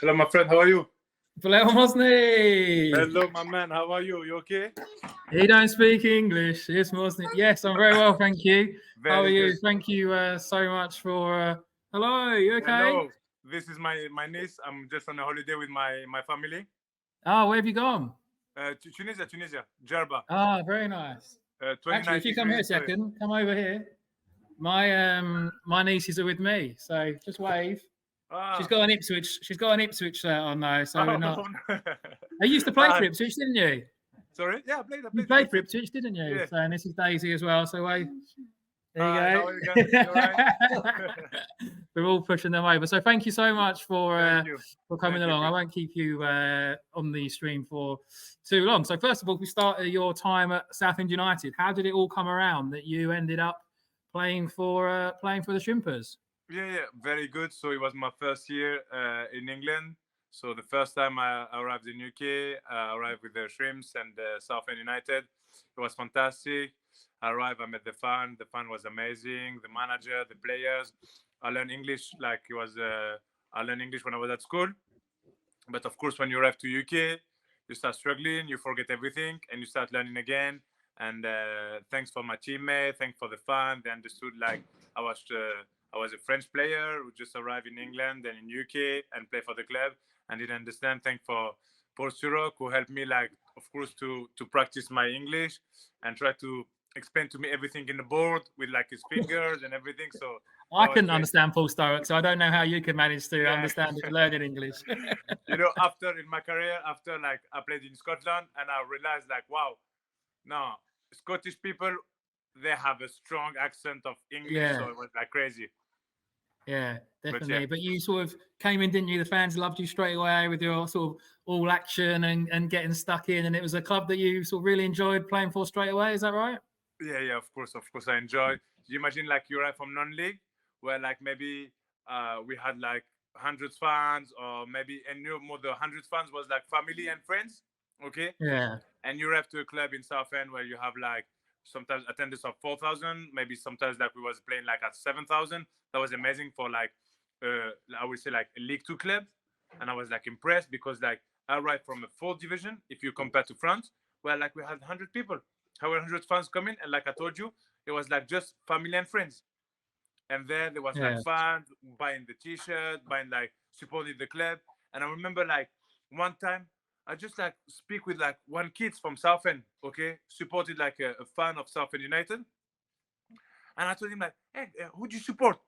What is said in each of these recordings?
Hello, my friend. How are you? Bilel Mohsni. Hello, my man. How are you? You okay? He don't speak English. It's Mohsni. Yes, I'm very well, thank you. How are you? Good. Thank you so much for. Hello, you okay? Hello. This is my niece. I'm just on a holiday with my family. Oh, where have you gone? To Tunisia, Jerba. Ah, very nice. 29 Actually, if you come here a second, come over here. My nieces are with me, so just wave. She's got an Ipswich. She's got an Ipswich shirt on though, so we're not. You used to play for Ipswich, didn't you? Sorry, yeah, I played. You played for Ipswich, didn't you? Yeah. So, and this is Daisy as well. So wave. There you go. You right? We're all pushing them over. So thank you so much for coming along. You. I won't keep you on the stream for too long. So first of all, we started your time at Southend United. How did it all come around that you ended up playing for the Shrimpers? Yeah, very good. So it was my first year in England. So the first time I arrived in UK, I arrived with the Shrimps and Southend United. It was fantastic. I arrived, I met the fan. The fan was amazing. The manager, the players. I learned English like it was. I learned English when I was at school. But of course, when you arrive to UK, you start struggling. You forget everything, and you start learning again. And thanks for my teammate. Thanks for the fan. They understood like I was a French player who just arrived in England and in UK and play for the club and didn't understand. Thanks for Paul Surok who helped me like, of course, to practice my English and try to explain to me everything in the board with like his fingers and everything. So I couldn't understand Paul Sturrock, so I don't know how you could manage to understand it, learning English. You know, after in my career, after like I played in Scotland and I realized like, wow, no, Scottish people, they have a strong accent of English, so it was like crazy. Yeah, definitely. But you sort of came in, didn't you? The fans loved you straight away with your sort of all action and getting stuck in. And it was a club that you sort of really enjoyed playing for straight away. Is that right? Yeah, of course I enjoy. You imagine like you're from non-league where like maybe we had like 100 fans or maybe more the 100 fans was like family and friends. Okay. Yeah. And you arrive to a club in Southend where you have like sometimes attendance of 4,000, maybe sometimes like we was playing like at 7,000. That was amazing for like I would say like a League 2 club, and I was like impressed because like I arrived from a 4th division. If you compare to France, where like we had 100 people, 100 fans coming, and like I told you, it was like just family and friends. And then there was like fans buying the T-shirt, buying like supporting the club. And I remember like one time I just like speak with like one kid from Southend, okay, supported like a fan of Southend United. And I told him like, hey, who do you support?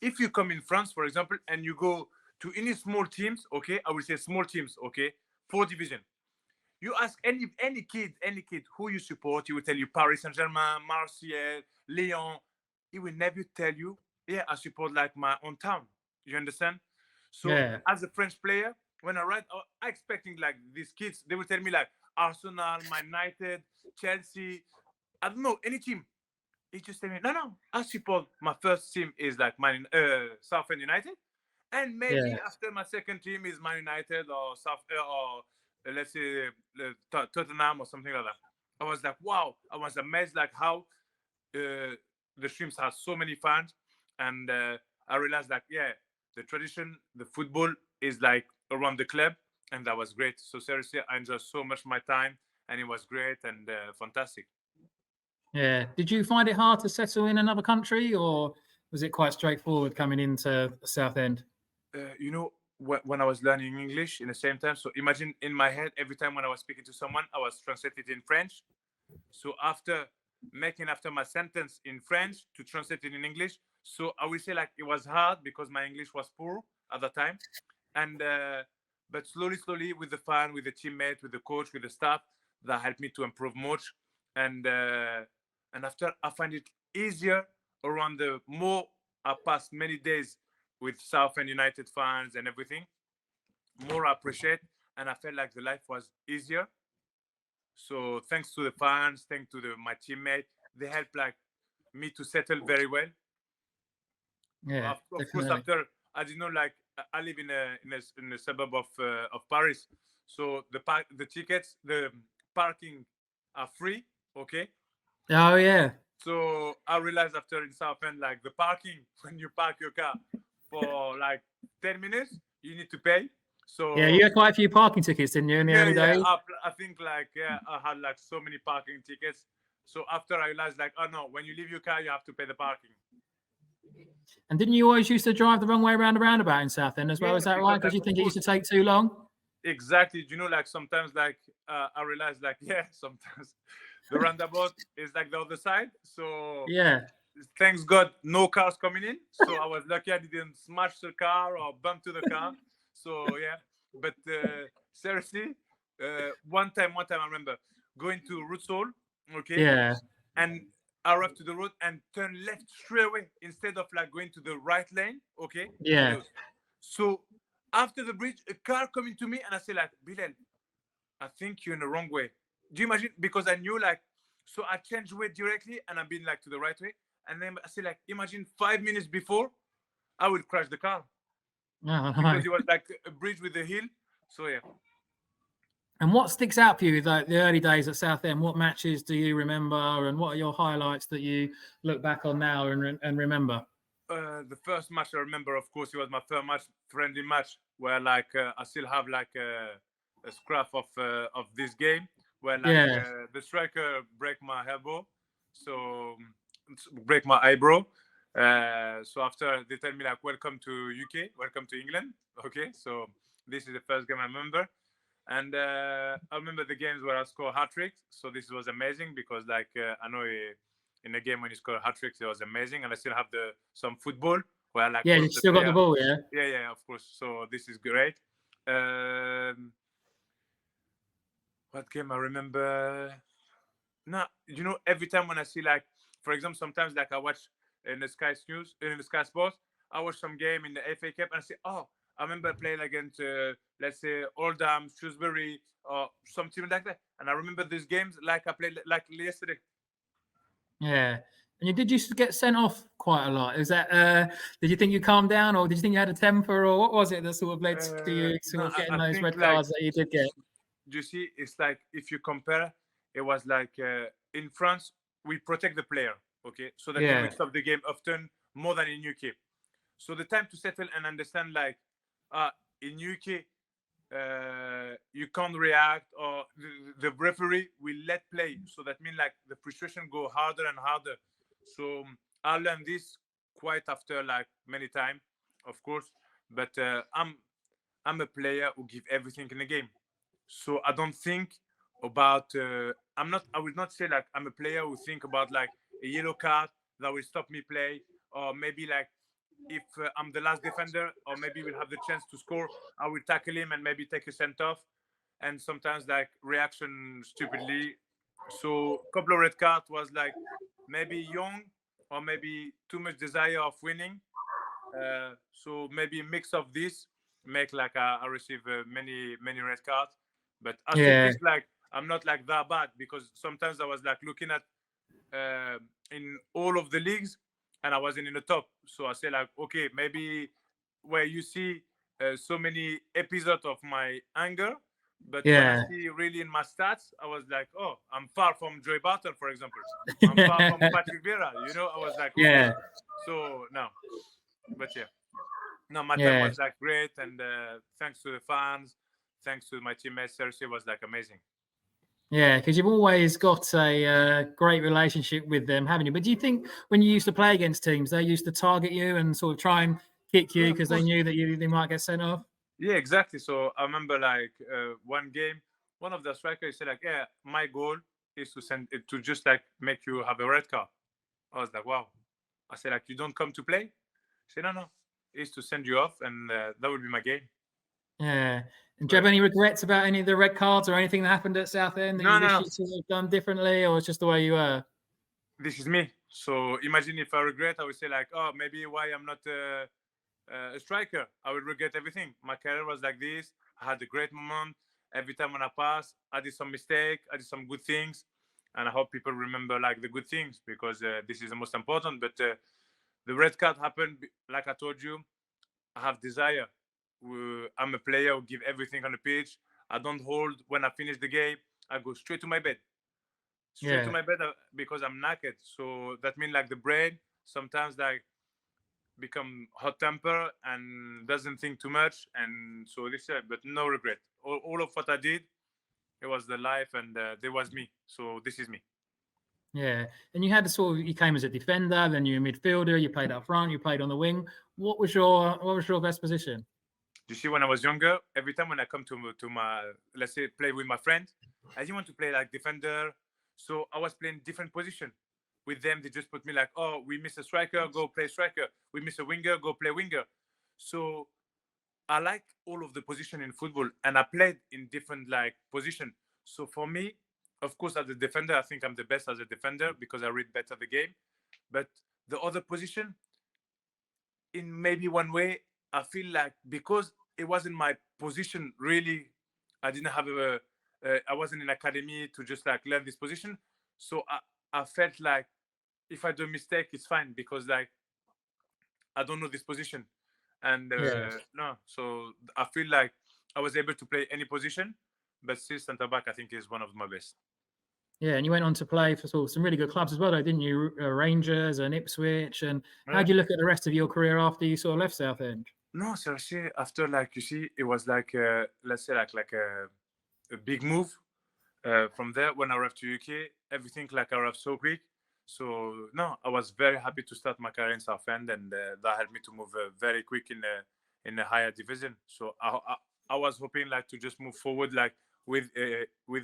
If you come in France, for example, and you go to any small teams, okay, I will say small teams, okay, 4 division. You ask any kid who you support, he will tell you Paris Saint-Germain, Marseille, Lyon. He will never tell you, yeah, I support like my own town. You understand? So as a French player, when I write, I expecting like these kids, they will tell me like Arsenal, Man United, Chelsea, I don't know, any team. He just tell me, no, I support my first team is like Southend United, and maybe after my second team is Man United or let's say Tottenham or something like that. I was like, wow, I was amazed like how the Shrimps has so many fans, and I realized like the tradition, the football is like around the club, and that was great. So seriously, I enjoyed so much my time, and it was great and fantastic. Yeah. Did you find it hard to settle in another country, or was it quite straightforward coming into Southend? You know, when I was learning English in the same time, so imagine in my head, every time when I was speaking to someone, I was translated in French. So after my sentence in French to translate it in English, so I will say like it was hard because my English was poor at the time. And but slowly with the fan, with the teammate, with the coach, with the staff, that helped me to improve much. And after I find it easier around the more I passed many days with Southend United fans and everything, more I appreciate, and I felt like the life was easier. So thanks to the fans, thanks to my teammate, they helped like me to settle very well. Yeah, of course, after I did not like I live in a suburb of Paris, so the tickets, the parking are free. Okay. Oh yeah. So I realized after in Southend, like the parking, when you park your car for like 10 minutes, you need to pay. So yeah, you had quite a few parking tickets, didn't you, in the early days? I think like I had like so many parking tickets. So after I realized like, oh no, when you leave your car, you have to pay the parking. And didn't you always used to drive the wrong way around the roundabout in Southend as well? Is that right? Because you think it used to take too long? Exactly. You know, like sometimes like I realized like sometimes the roundabout is like the other side. So yeah, thanks God, no cars coming in. So I was lucky I didn't smash the car or bump to the car. So yeah, but seriously, one time I remember going to Rutsol, okay, yeah, and I arrived to the road and turn left straight away instead of like going to the right lane, okay. yeah. So after the bridge, a car coming to me and I say like, Bilel, I think you're in the wrong way. Do you imagine? Because I knew like, so I changed way directly and I've been like to the right way. And then I say like, imagine 5 minutes before, I would crash the car. Oh, because it was like a bridge with a hill. So yeah. And what sticks out for you, like the early days at Southend? What matches do you remember, and what are your highlights that you look back on now and remember? The first match I remember, of course, it was my first match, friendly match, where like I still have like a scrap of this game, where like the striker break my elbow, so break my eyebrow. So after they tell me like, welcome to UK, welcome to England. Okay, so this is the first game I remember. And I remember the games where I score hat tricks. So this was amazing because like I know in a game when you score hat tricks, it was amazing. And I still have some football where I like you still got the ball, yeah, of course. So this is great. What game I remember? No, you know, every time when I see like, for example, sometimes like I watch in the Sky News, in the Sky Sports, I watch some game in the FA Cup and I say, oh, I remember playing against, let's say, Oldham, Shrewsbury, or something like that. And I remember these games like I played like yesterday. Yeah. And did you get sent off quite a lot? Is that did you think you calmed down, or did you think you had a temper, or what was it that sort of led to you sort of getting those red cards that you did get? You see, it's like if you compare, it was like in France we protect the player, okay, so that we stop the game often more than in UK. So the time to settle and understand like in UK you can't react, or the referee will let play, so that means like the frustration go harder and harder. So I learned this quite after like many times, of course, but I'm a player who give everything in the game. So I don't think about I will not say like I'm a player who think about like a yellow card that will stop me play, or maybe like if I'm the last defender, or maybe we'll have the chance to score, I will tackle him and maybe take a sent off. And sometimes like reaction stupidly. So a couple of red cards was like maybe young, or maybe too much desire of winning. So maybe a mix of this make like I receive many red cards. But I still think like I'm not like that bad, because sometimes I was like looking at in all of the leagues and I wasn't in the top. So I say like, okay, maybe where you see so many episodes of my anger, but when I see really in my stats, I was like, oh, I'm far from Joy Barton, for example. I'm far from Patrick Vieira. You know, I was like, okay. So no, but no, my time was like great, and thanks to the fans, thanks to my teammates, seriously, it was like amazing. Yeah, because you've always got a great relationship with them, haven't you? But do you think when you used to play against teams, they used to target you and sort of try and kick you because they knew that they might get sent off? Yeah, exactly. So I remember like one game, one of the strikers said like, yeah, my goal is to send it to just like make you have a red card. I was like, wow. I said like, you don't come to play? He said, no, it's to send you off, and that would be my game. Yeah. And do you have any regrets about any of the red cards or anything that happened at Southend that you wish you could have done differently, or it's just the way you were? This is me. So imagine if I regret, I would say like, oh, maybe why I'm not a striker. I would regret everything. My career was like this. I had a great moment. Every time when I pass, I did some mistake. I did some good things. And I hope people remember like the good things, because this is the most important. But the red card happened, like I told you, I have desire. I'm a player who give everything on the pitch. I don't hold when I finish the game. I go straight to my bed. To my bed because I'm knackered. So that means like the brain sometimes like become hot temper and doesn't think too much, and so this year, but no regret. All of what I did, it was the life, and there was me. So this is me. Yeah, and you had you came as a defender, then you're a midfielder. You played up front, you played on the wing. What was your best position? You see, when I was younger, every time when I come to my, let's say, play with my friends, I didn't want to play like defender, so I was playing different position. With them, they just put me like, oh, we miss a striker, go play striker. We miss a winger, go play winger. So I like all of the position in football, and I played in different like position. So for me, of course, as a defender, I think I'm the best as a defender because I read better the game. But the other position, in maybe one way, I feel like because it wasn't my position really, I didn't have I wasn't in academy to just like learn this position. So I felt like if I do a mistake, it's fine because like I don't know this position. And no, so I feel like I was able to play any position, but still centre back I think is one of my best. Yeah, and you went on to play for some really good clubs as well, though, didn't you? Rangers and Ipswich. And how do you look at the rest of your career after you sort of left Southend? No, seriously, after like you see, it was like let's say like a big move. From there, when I arrived to UK, everything like I arrived so quick. So no, I was very happy to start my career in Southend, and that helped me to move very quick in a higher division. So I was hoping like to just move forward like with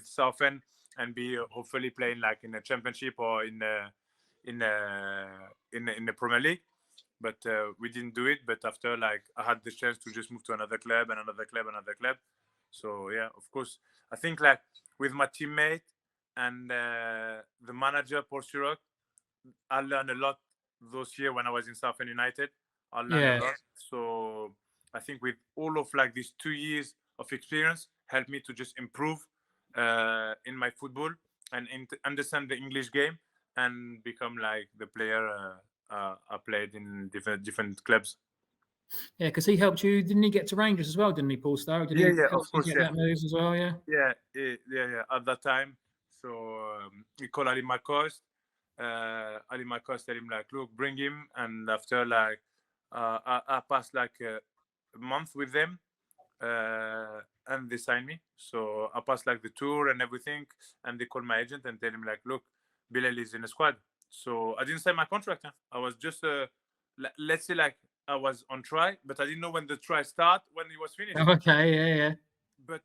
Southend and be hopefully playing like in the Championship or in the Premier League. But we didn't do it. But after like I had the chance to just move to another club. So yeah, of course, I think like with my teammate and the manager Paul Sirok, I learned a lot those years when I was in Southend United. I learned a lot. So I think with all of like these 2 years of experience helped me to just improve in my football and understand the English game and become like the player I played in different clubs. Yeah, because he helped you. Didn't he get to Rangers as well? Didn't he, Paul Stowe? Did he help you get that moves as well? Yeah. Yeah. At that time, so he called Ali Marcost. Ali Marcost tell him like, look, bring him. And after like, I passed like a month with them, and they signed me. So I passed like the tour and everything, and they called my agent and tell him like, look, Bilel is in the squad. So I didn't sign my contract. I was just let's say like I was on try, but I didn't know when the try start, when it was finished. Okay, yeah. But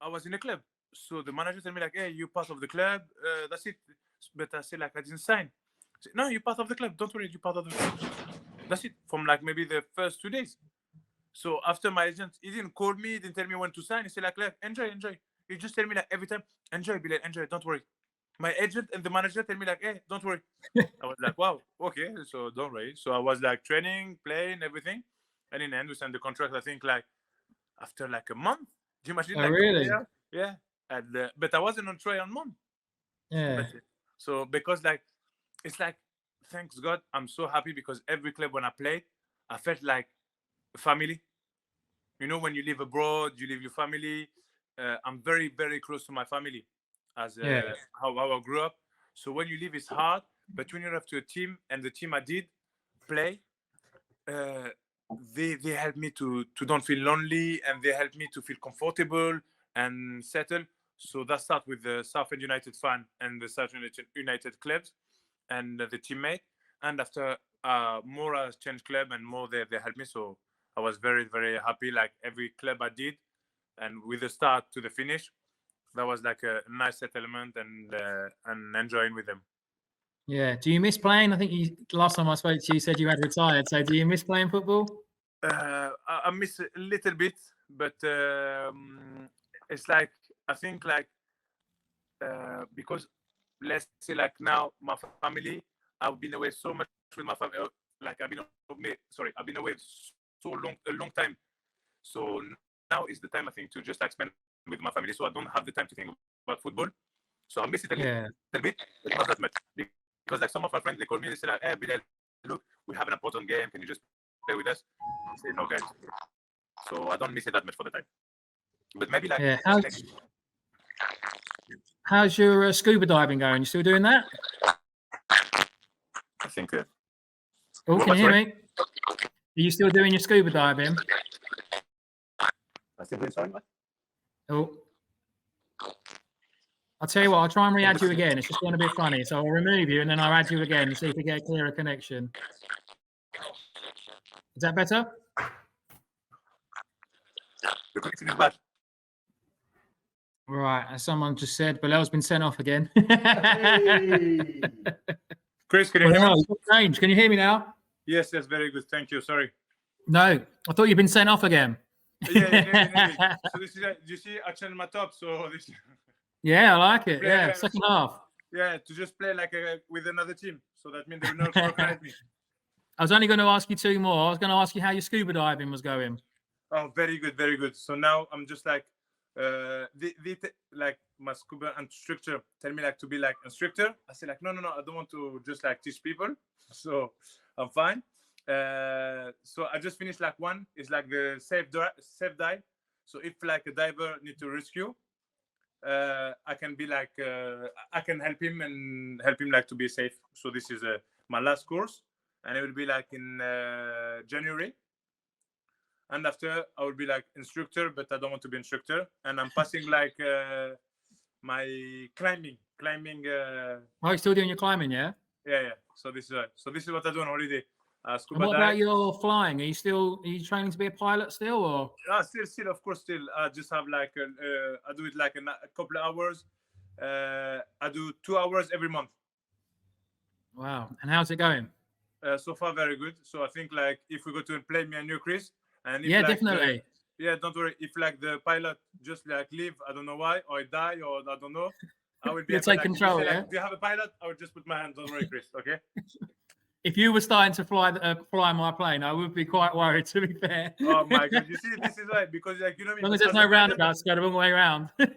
I was in a club. So the manager told me like, hey, you're part of the club. That's it. But I said like, I didn't sign. I said, no, you're part of the club. Don't worry, you're part of the club. That's it. From like maybe the first 2 days. So after my agent, he didn't call me, he didn't tell me when to sign. He said like, enjoy. He just tell me like every time, enjoy, Bilal, enjoy, don't worry. My agent and the manager tell me like, hey, don't worry. I was like, wow, okay, so don't worry. So I was like training, playing, everything. And in the end, we signed the contract, I think like after like a month. Do you imagine? Oh, really? Yeah. And, but I wasn't on trial month. Yeah. So because like, it's like, thanks God, I'm so happy because every club when I played, I felt like a family. You know, when you live abroad, you live your family. I'm very, very close to my family as how I grew up. So when you live, it's hard. But when you have to a team, and the team I did play, they helped me to don't feel lonely, and they helped me to feel comfortable and settle. So that started with the Southend United fan and the Southend United clubs and the teammate. And after more I changed club and more they helped me. So I was very, very happy. Like every club I did, and with the start to the finish, that was like a nice settlement and enjoying with them. Yeah. Do you miss playing? I think last time I spoke to you, you said you had retired. So do you miss playing football? I miss a little bit, but it's like I think like because let's say like now my family, I've been away so much with my family. Like I've been away so a long time. So now is the time I think to just like spend with my family. So I don't have the time to think about football. So I miss it a little bit, but not that much. Because like some of my friends, they call me, they say like, hey Bilal, look, we have an important game. Can you just play with us? I say no, guys. So I don't miss it that much for the time. But maybe like how's your scuba diving going? You still doing that? I think. Oh, can you hear me? you still doing your scuba diving? Oh. I'll tell you what, I'll try and re-add you again. It's just going a bit funny. So I'll remove you and then I'll add you again and see if we get a clearer connection. Is that better? Right, as someone just said, Bilel's been sent off again. Hey. Chris, can you hear me? Change. Can you hear me now? Yes, very good. Thank you. Sorry. No, I thought you'd been sent off again. Yeah. So this is, you see, I changed my top. So this. Yeah, I like it. Yeah, second half. Yeah, to just play like with another team. So that means they will not recognize me. I was only going to ask you two more. I was going to ask you how your scuba diving was going. Oh, very good, very good. So now I'm just like, like my scuba instructor tell me like to be like instructor. I say like, no, I don't want to just like teach people. So I'm fine. So I just finished like one. It's like the safe dive. So if like a diver need to rescue, I can be like I can help him like to be safe. So this is my last course, and it will be like in January. And after I will be like instructor, but I don't want to be instructor. And I'm passing like my climbing. Oh, you're still doing your climbing, yeah? Yeah. So this is what I do on holiday. And what about your flying? Are you training to be a pilot still, or? Still, of course, still. I just have like I do it like a couple of hours. I do 2 hours every month. Wow! And how's it going? So far, very good. So I think like if we go to play, me and you, Chris, and if, yeah, like, definitely. Don't worry. If like the pilot just like leave, I don't know why, or I die, or I don't know, I will be. You'll take control. Say, like, do you have a pilot? I will just put my hands. Don't worry, Chris. Okay. If you were starting to fly my plane, I would be quite worried, to be fair. Oh my God! You see, this is why, because like, you know, as long as there's no roundabouts, go the wrong way around. No.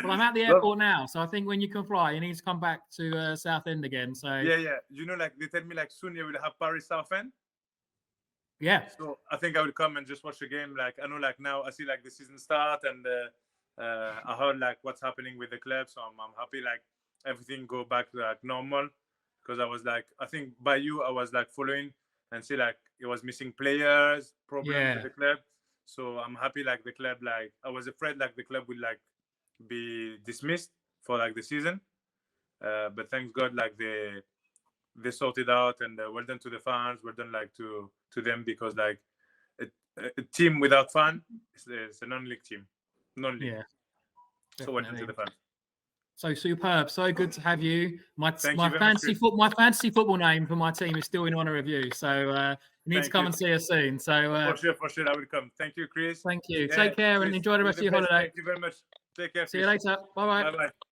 Well, I'm at the airport now, so I think when you can fly, you need to come back to Southend again. So yeah. You know, like they tell me like soon you will have Paris Southend. Yeah. So I think I will come and just watch the game. Like I know, like now I see like the season start, and I heard like what's happening with the club, so I'm happy like everything go back to like normal, because I was like, I think by you I was like following and see like it was missing players, problems with the club. So I'm happy like the club, like I was afraid like the club would like be dismissed for like the season, but thanks God like they sorted out, and well done to the fans, well done like to them, because like a team without fan is a non-league team, non-league. Yeah, so well done to the fans. So superb, so good to have you. My fantasy football name for my team is still in honour of you. So you need to come and see us soon. So for sure, I will come. Thank you, Chris. Thank you. Take care and enjoy the rest of your holiday. Thank you very much. Take care. See you later. Bye bye.